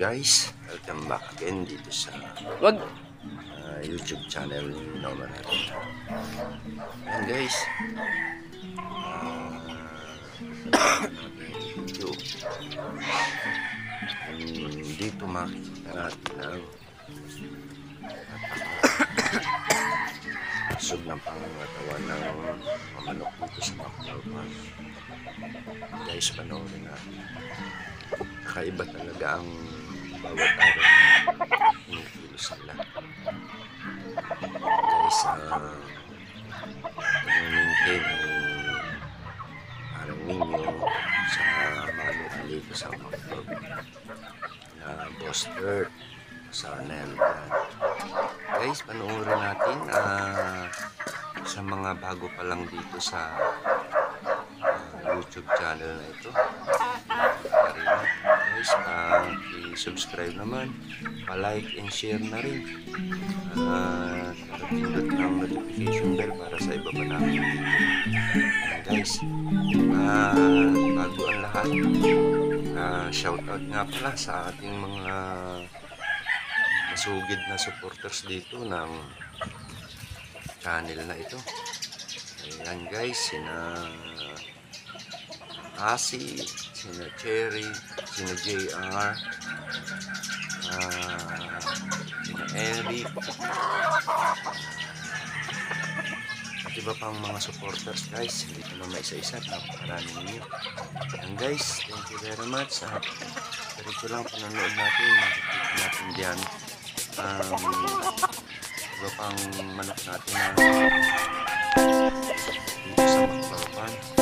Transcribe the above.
Guys, welcome back again dito sa YouTube channel ni Norman natin. Ayan guys, video. Dito makikita natin ang sub ng pangangatawan ng manok dito sa Baclaran. Guys, panoorin natin. Kakaiba talaga ang bawat araw na kinikilos nila. Guys, pag-maintain parang ninyo sa manukan dito sa Baclaran na Boss Dirt sa Nel. Guys, panoorin natin sa mga bago pa lang dito sa YouTube channel na ito. Guys, i-subscribe naman, pa-like and share na rin. Pindot ng notification bell para sa iba pa namin. Guys, bago ang lahat, shoutout nga pala sa ating mga masugid na supporters dito ng channel na ito. Ayan guys, sina Asi, sina Cherry, sina JR, sina Eric, at iba pang mga supporters guys. Hindi ko na maisa-isa, napakarami ninyo. And guys, thank you very much. Diretso lang panonood natin, makikita natin dyan iba pang manok natin na dito sa Baclaran.